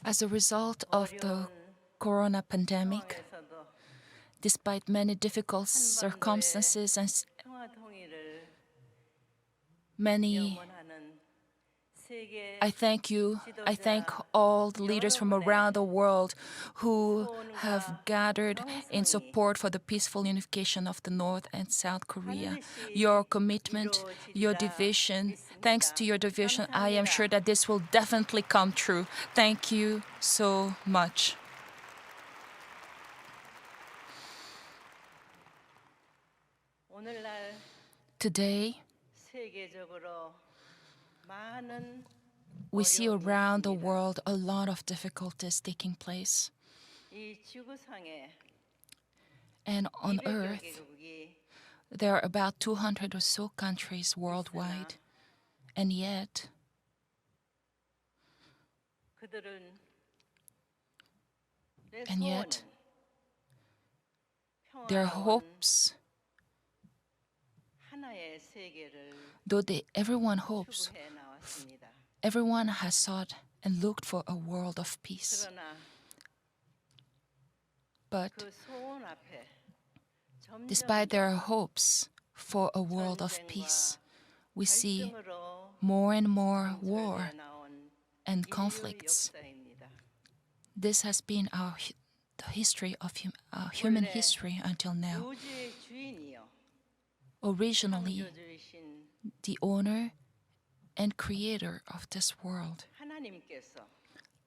As a result of the corona pandemic, despite many difficult circumstances and many, I thank you. I thank all the leaders from around the world who have gathered in support for the peaceful unification of the North and South Korea. Your commitment, your devotion, thanks to your devotion, I am sure that this will definitely come true. Thank you so much. Today, we see around the world a lot of difficulties taking place. And on Earth, there are about 200 or so countries worldwide. And yet, their hopes, though everyone hopes, everyone has sought and looked for a world of peace. But despite their hopes for a world of peace, we see more and more war and conflicts. This has been the history of human history until now. Originally, the owner and creator of this world,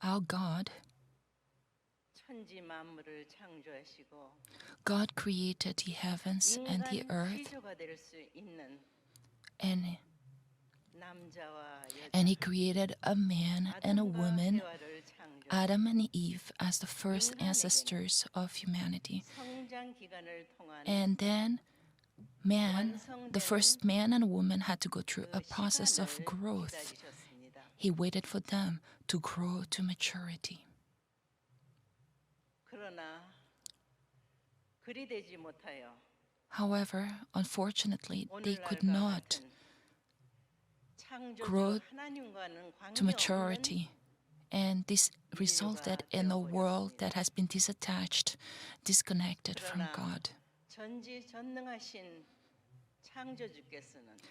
our God created the heavens and the earth, and He created a man and a woman, Adam and Eve, as the first ancestors of humanity. And then the first man and woman had to go through a process of growth. He waited for them to grow to maturity. However, unfortunately, they could not grow to maturity, and this resulted in a world that has been disattached, disconnected from God.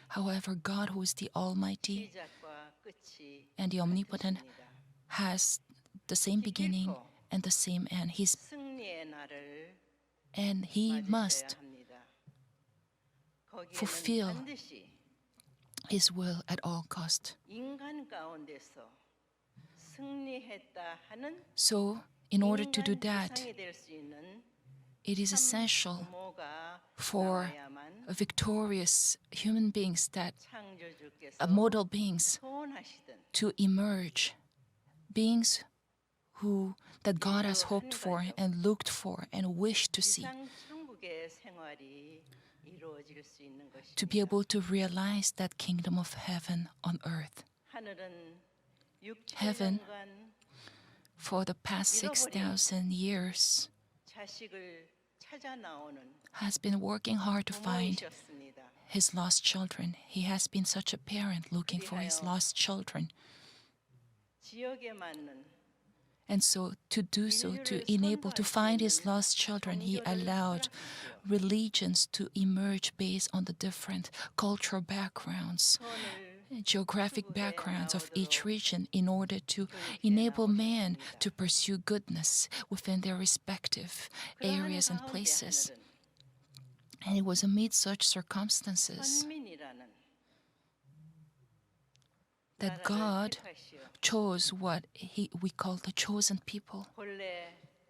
However, God, who is the Almighty and the Omnipotent, has the same beginning and the same end. And He must fulfill His will at all cost. So, in order to do that, it is essential for victorious human beings, model beings, to emerge, beings that God has hoped for and looked for and wished to see, to be able to realize that kingdom of heaven on earth. Heaven, for the past 6,000 years, has been working hard to find His lost children. He has been such a parent looking for His lost children. And so, to find His lost children, He allowed religions to emerge based on the different cultural backgrounds, geographic backgrounds of each region, in order to enable man to pursue goodness within their respective areas and places. And it was amid such circumstances that God chose what we call the chosen people.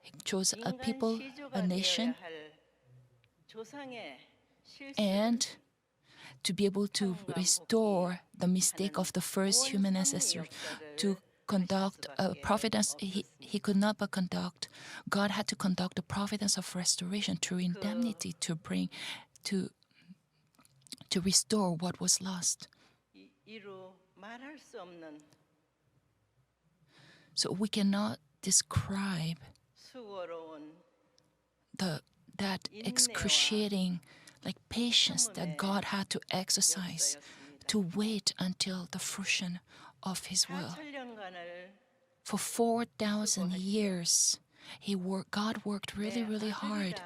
He chose a people, a nation, and to be able to restore the mistake of the first human ancestor, to conduct a providence. He could not but conduct. God had to conduct a providence of restoration through indemnity to restore what was lost. So we cannot describe that excruciating patience that God had to exercise to wait until the fruition of His will. 4천년간을 For 4,000 years, God worked really, really hard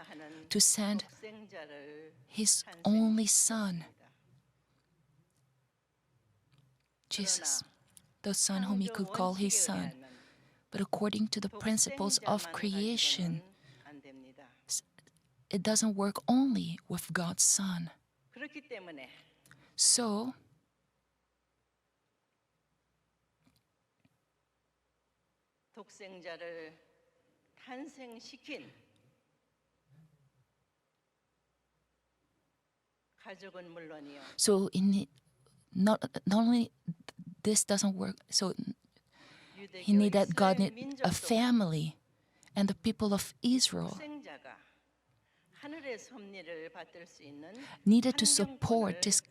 to send 독생자를 His only Son, 탄생시켰습니다. Jesus, the Son whom He 창조 could call His 원칙에 Son. 의하면 But according to the principles of 독생자만 creation, 가지고는 안 됩니다. it doesn't work only with God's Son. 그렇기 때문에 So, 독생자를 탄생시킨 가족은 물론이요. so not only this doesn't work, so He 유대교 needed God 이스라엘 need 민족 a 또한 family and the people of Israel 독생자가 하늘의 섭리를 받들 수 있는 needed to support this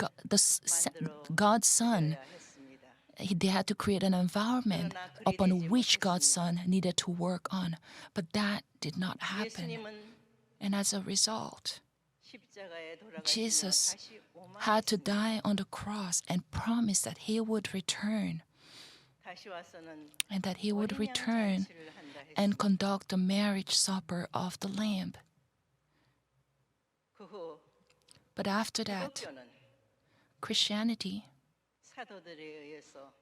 God's Son. 만들어야 했습니다. They had to create an environment upon which God's Son needed to work on. But that did not happen. 예수님은 And as a result, 십자가에 돌아가시며 Jesus 다시 had to 오마했습니다. die on the cross and promised that He would return 다시 와서는 and that He would 어린 양 return 잔치를 한다 했습니다. and conduct the marriage supper of the Lamb. 그 후 But after that, 기독교는 Christianity, 사도들에 의해서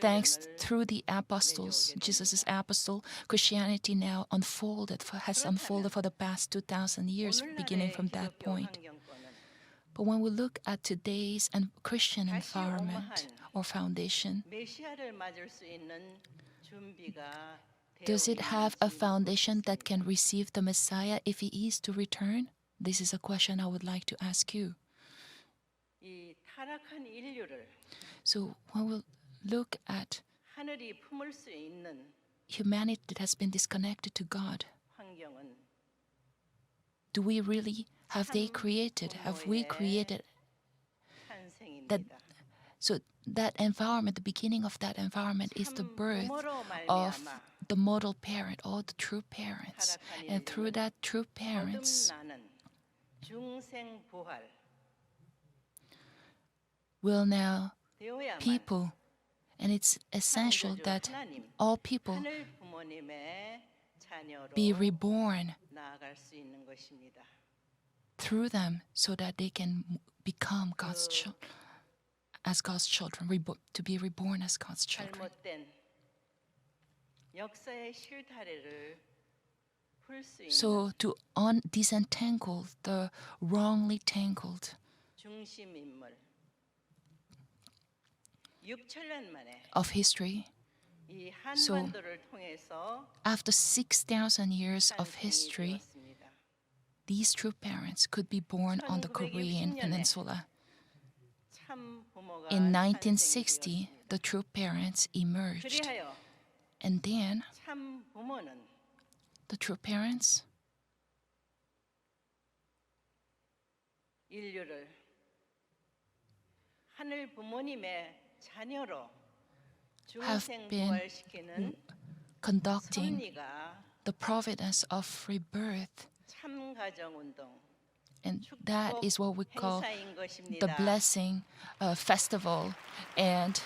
thanks 2000년을 through the apostles, Jesus' apostle, Christianity now has unfolded for the past 2,000 years, beginning 오늘날의 from that 기독교 point. 환경권은 But when we look at today's Christian 다시 environment 오마한 or foundation, 메시아를 맞을 수 있는 준비가 does it have a 있는지 foundation that can receive the Messiah if He is to return? This is a question I would like to ask you. 이 타락한 인류를 So when we look at 하늘이 품을 수 있는 humanity that has been disconnected to God, 환경은 do we really, have we created 탄생입니다. so that environment, the beginning of that environment is the 참 birth 부모로 of 말미암아 the model parent or the true parents. And through that true parents 거듭나는 중생 부활 will now 되어야만 people, and it's essential 창조주 that 하나님, all people 하늘 부모님의 자녀로 be reborn 나아갈 수 있는 것입니다. through them so that they can become as God's children, to be reborn as God's children. 잘못된 역사의 실타래를 풀 수 있는 So to disentangle the wrongly tangled 중심 인물 6천년 만에 of history, 이 한반도를 통해서 after 6,000 years of 탄생이 history, 되었습니다. these true parents could be born on the Korean 1960년에 Peninsula. 참 부모가 In 1960, 탄생되었습니다. the true parents emerged. 그리하여 And then 참 부모는 the true parents 인류를 하늘 부모님의 자녀로 중생 been 부활시키는 conducting 섭리가 the providence of rebirth. 참 가정 운동 And that is what we call 행사인 the 것입니다. blessing festival and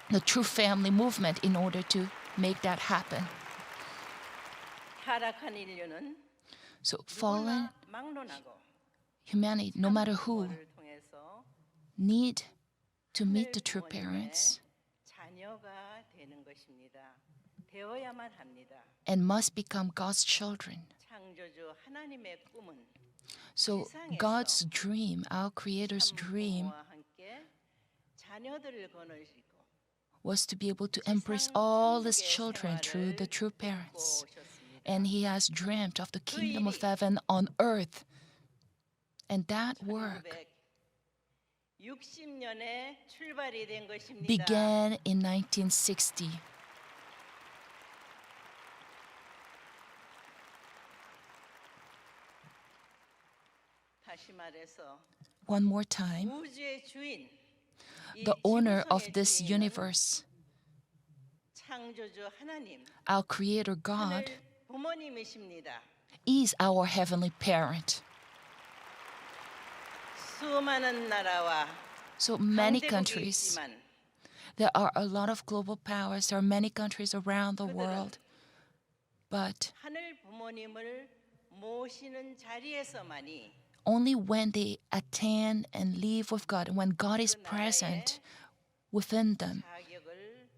the true family movement in order to make that happen. 타락한 인류는 So fallen 누구나 막론하고 humanity, no matter who, 부모를 통해서 need to meet 하늘 the true 부모님의 parents 자녀가 되는 것입니다. 되어야만 합니다. and must become God's children. 창조주 하나님의 꿈은 So God's dream, our Creator's 참 dream, 부모와 함께 자녀들을 거느리고 was to be able to embrace all His children through the true parents. And He has dreamt of the kingdom of heaven on earth. And that work 1960년에 출발이 된 것입니다. began in 1960. 다시 말해서 One more time, 우주의 주인, 이 the owner of 지구상의 this 주인은 universe, 창조주 하나님, our Creator God, 하늘 부모님이십니다. is our heavenly parent. 수많은 나라와 So many 강대국이 countries 있지만 There are a lot of global powers. There are many countries around the world. But 하늘 부모님을 모시는 자리에서만이 only when they attend and live with God, when God is present within them, 자격을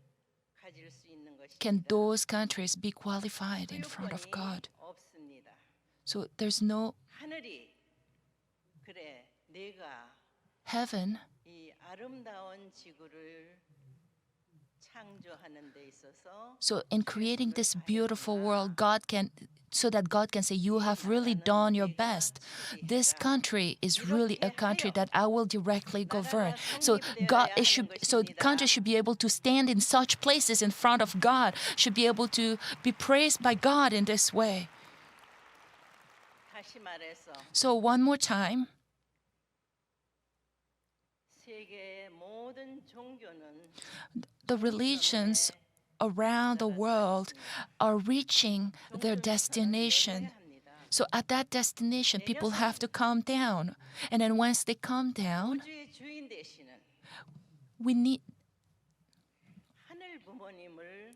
가질 수 있는 can 것입니다. those countries be qualified in front of God. 없습니다. So there's no 하늘이 그래 내가 heaven. 이 아름다운 지구를 창조하는 데 있어서 So in creating this beautiful world, so that God can say, you have really done your best. This country is really a country that I will directly govern. So countries should be able to stand in such places in front of God, should be able to be praised by God in this way. 다시 말해서 So one more time, 세계의 모든 종교는 the religions around the world are reaching their destination. So at that destination, people have to come down. And then once they come down, 우주의 주인 되시는 하늘 부모님을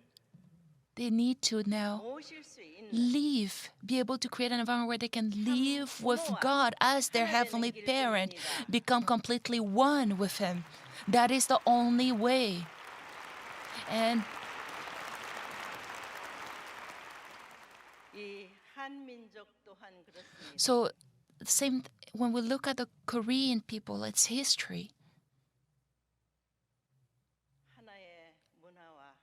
they need to now 모실 수 있는 be able to create an environment where they can live with God as their heavenly parent, become completely one with Him. That is the only way. And 이 한민족 또한 그렇습니다. so when we look at the Korean people, its history, 하나의 문화와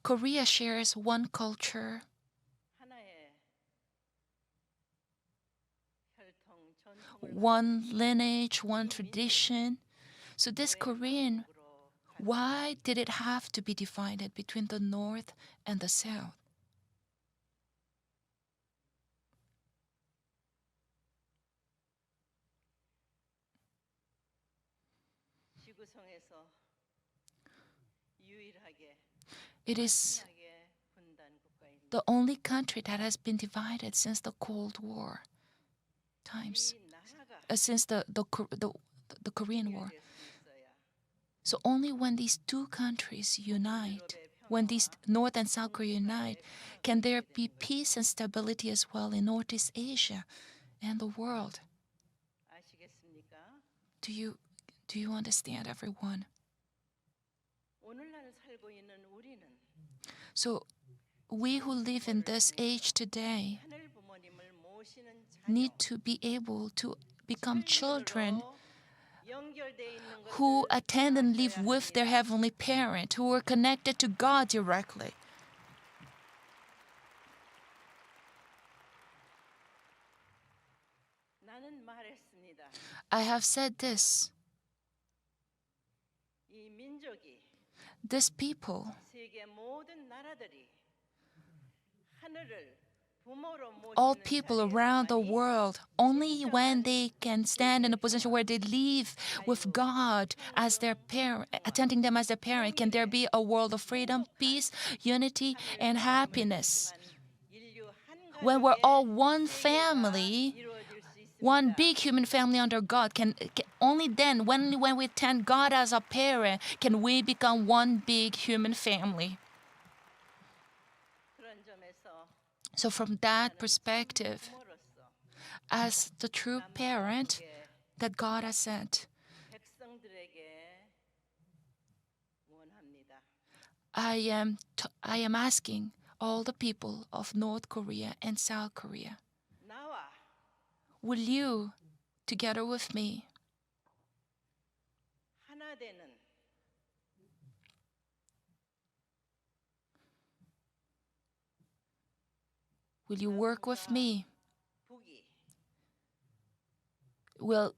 Korea shares one culture, 하나의 혈통 전통을 one lineage, one tradition. So this Korean, why did it have to be divided between the North and the South? 지구성에서 유일하게 It is 하게 분단 국가입니다. the only country that has been divided since the Cold War times, 이 나라가 since the Korean War. 될수 있어야 So only when these two countries unite, when these North and South Korea unite, can there be peace and stability as well in Northeast Asia and the world. 아시겠습니까? Do you understand, everyone? 오늘날 살고 있는 우리는 So we who live in this age today 하늘 부모님을 모시는 need to be able to become children 연결돼 있는 who 것을 attend and live 아셔야 with their 합니다. heavenly parent, who are connected to God directly. 나는 말했습니다. I have said this. 이 민족이 This people, 세계 모든 나라들이 하늘을 부모로 all 모시는 people around the 자리에서만이 world, only when they can stand in a position where they live with God as their parent, attending them as their parent, can there be a world of freedom, peace, unity, and happiness. 인류 한 When we're 가족의 all one 세계가 family, 이루어질 수 있습니다. one big human family under God, only then, when we attend God as a parent, can we become one big human family. 그런 점에서 So from that perspective, 부모로서 as the true parent that God has sent, 백성들에게 원합니다. I am asking all the people of North Korea and South Korea, 나와 will you, together with me, 하나 되는 will you work with me? 북이 Will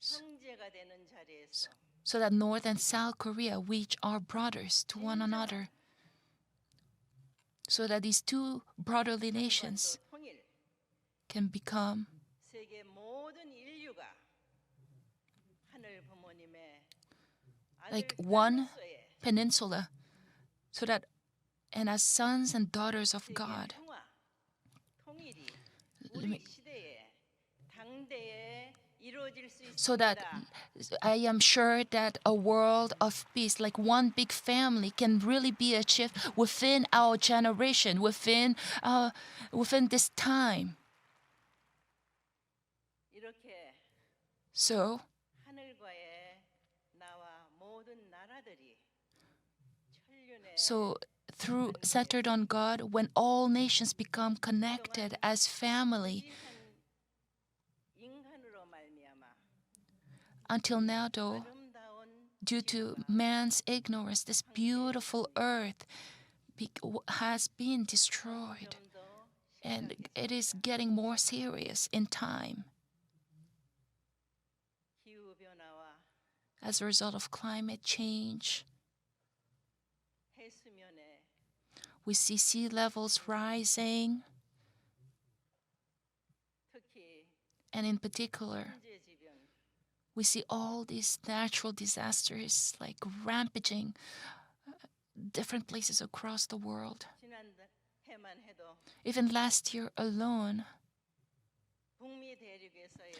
형제가 되는 자리에서 so that North and South Korea reach our brothers to one another, so that these two brotherly nations 또 통일 can become 세계 모든 인류가 하늘 부모님의 like 아들 one 딸로서의 peninsula, so that, and as sons and daughters of God, 평화 통일이 Let 우리 me- 시대의 당대의 이루어질 수 so that 있습니다. I am sure that a world of peace, like one big family, can really be achieved within our generation, within this time. 이렇게 So, 하늘과의 나와 모든 나라들이 천륜의 so through centered on God, when all nations become connected as family, 무지한 인간으로 말미암아 until now, though, 아름다운 due to 지구가 man's ignorance, this beautiful earth has been destroyed, 점점 더 and it is 심각해집니다. getting more serious in time 기후 변화와 as a result of climate change. 해수면에 We see sea levels rising, 특히 and in particular, 천재지변, we see all these natural disasters like rampaging different places across the world. 지난 해만 해도 Even last year alone, 북미 대륙에서의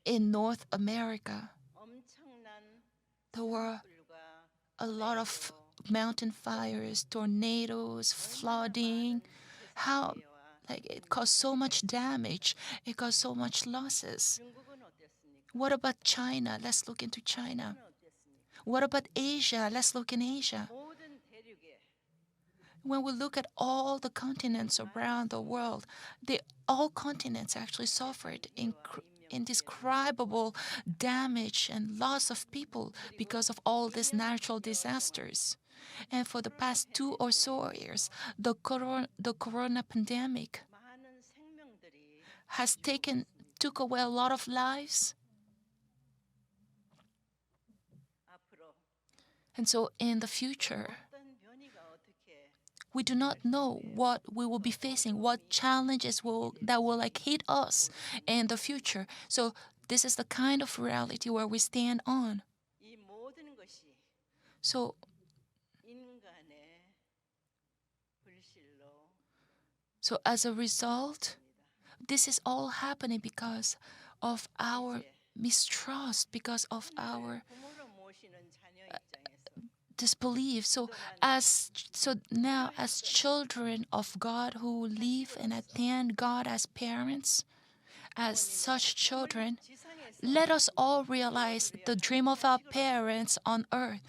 in North America, 엄청난 there were 산불과 a lot of mountain fires, tornadoes, flooding. How, like, it caused so much damage. It caused so much losses. 중국은 어땠습니까? What about China? Let's look into China. 는 어땠습니까? What about Asia? Let's look in Asia. 모든 대륙에 When we look at all the continents around the world, all continents actually suffered indescribable damage and loss of people because of all these natural disasters. And for the past 2 or so years, the corona pandemic 많은 생명들이 has took away a lot of lives. 앞으로 And so in the future, 어떤 변이가 어떻게 we do not know what we will be facing, what challenges that will like hit us in the future. So this is the kind of reality where we stand on. 이 모든 것이 So 인간의 불실로 as a result, this is all happening because of our mistrust, because of our 부모로 모시는 자녀 입장에서 disbelief. So now as children of God who live and attend God as parents, as such children, let us all realize the dream of our parents on earth.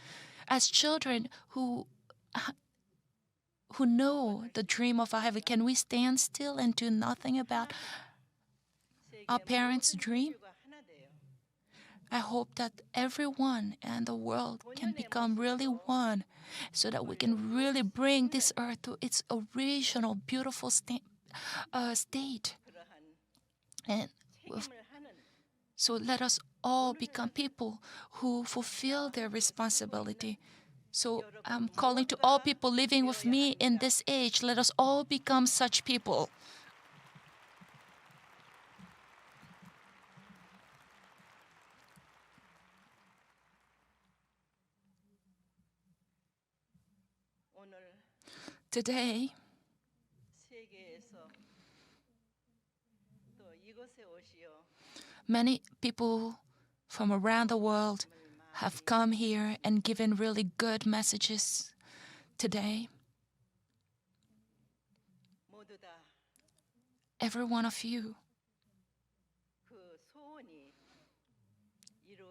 As children who know the dream of our heaven, can we stand still and do nothing about our parents' dream? 인류가 하나 돼요. I hope that everyone and the world can become really one so that we can really bring this earth to its original beautiful state. 그러한 And 책임을 하는 so let us all become people who fulfill their responsibility. So I'm calling to all people living with me in this age, let us all become such people. 오늘 Today, 세계에서 또 이곳에 오시어 many people from around the world have come here and given really good messages today. 모두 다 Every one of you, 그 소원이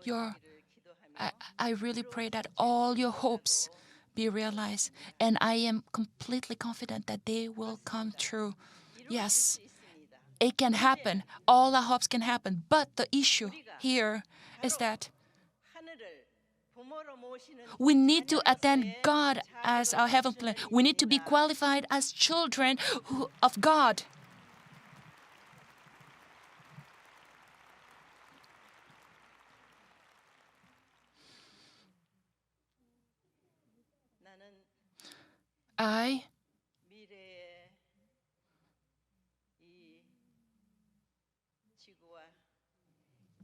Your- 이루어지기를 기도하며 I really pray that all your hopes be realized, and I am completely confident that they will come true. 이루어질 Yes, 수 있습니다. it can happen. All our hopes can happen. But the issue here is that 하늘을 부모로 모시는 we need to attend 자녀로서의 God as our heaven plan. We need to be qualified as children of God. 나는 I 미래의 이 지구와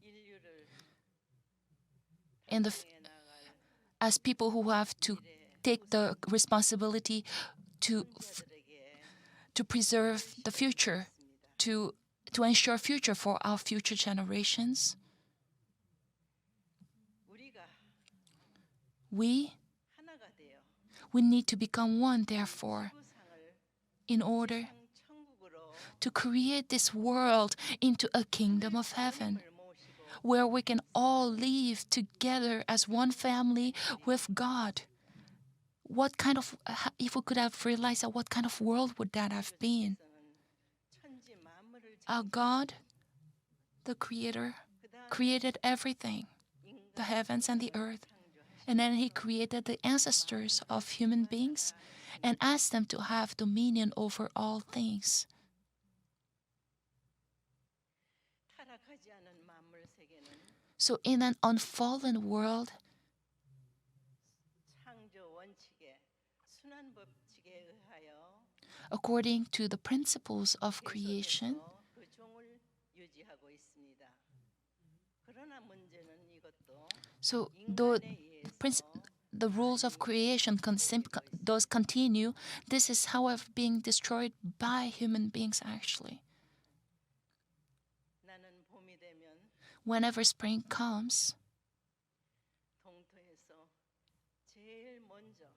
인류를 in the 달성해 나갈 as people who have to take the responsibility to 자들에게 preserve the future, to ensure future for our future generations. we 하나가 되어 need to become one, therefore, 지구상을 in order 천국으로 to create this world into a kingdom of heaven, 하나님을 모시고 where we can all live together as one family with God. What kind of, if we could have realized that, what kind of world would that have been? 성은 천지 만물을 Our God, the Creator, created everything, the heavens and the earth. And then He created the ancestors of human beings and asked them to have dominion over all things. 타락하지 않은 만물 세계는 So in an unfallen world, 창조 원칙의 순환 법칙에 의하여 according to the principles of creation, 계속해서 그 종을 유지하고 있습니다. 그러나 문제는 이것도 so though 인간에 의해서 the rules of creation does continue, this is however being destroyed by human beings actually. 나는 봄이 되면 Whenever spring comes, 동토에서 제일 먼저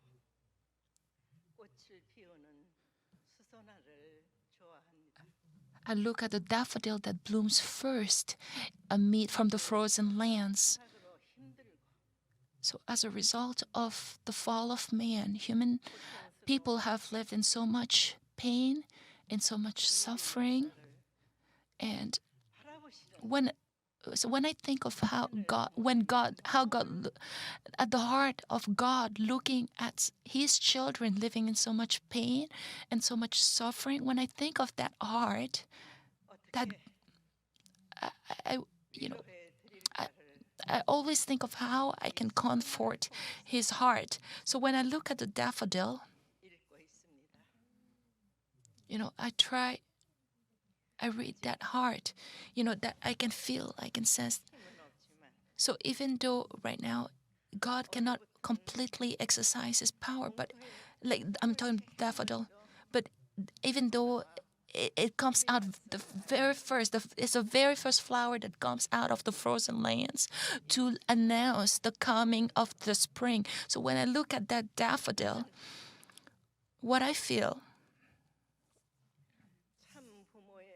꽃을 피우는 수선화를 좋아합니다. I look at the daffodil that blooms first from the frozen lands. 타락으로 힘들고 So as a result of the fall of man, human people have lived in so much pain, in so much suffering. And 바라보시는 when I think of how God, at the heart of God looking at His children living in so much pain and so much suffering, when I think of that heart, that I 위로해 드릴까를 I always think of how I can comfort His heart. So when I look at the daffodil, 읽고 있습니다. I read that heart, that I can feel, I can sense. 힘은 없지만 So even though right now God cannot completely exercise His power, but like I'm talking daffodil, but even though it comes out of the very first, it's the very first flower that comes out of the frozen lands to announce the coming of the spring. So when I look at that daffodil, what I feel 참 부모의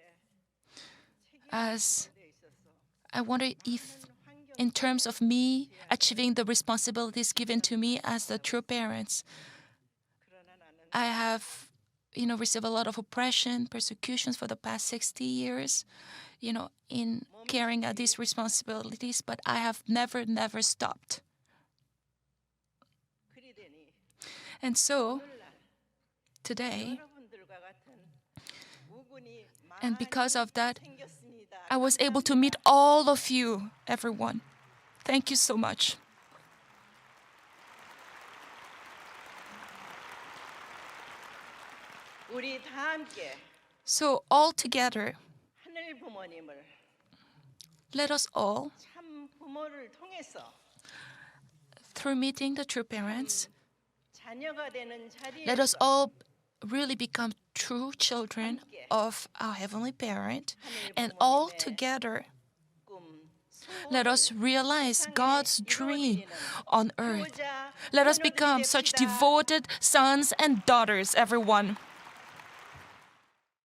as 책임에 있어서 I wonder if, 환경 in terms of me achieving the responsibilities given to me as the true parents, 그러나 나는 I have, received a lot of oppression, persecutions for the past 60 years, in carrying out these responsibilities, but I have never stopped. 그리 되니 And so, 오늘날 today, 여러분들과 같은 우군이 and because of that, 생겼습니다. I was able to meet all of you, everyone. Thank you so much. 우리 다 함께 So, all together, 하늘 부모님을 let us all, 참 부모를 통해서 through meeting the true parents, 자녀가 되는 let us 자리에서 all really become true children of our Heavenly Parent, and all together, 꿈, let us realize God's dream on earth. Let us become such devoted sons and daughters, everyone.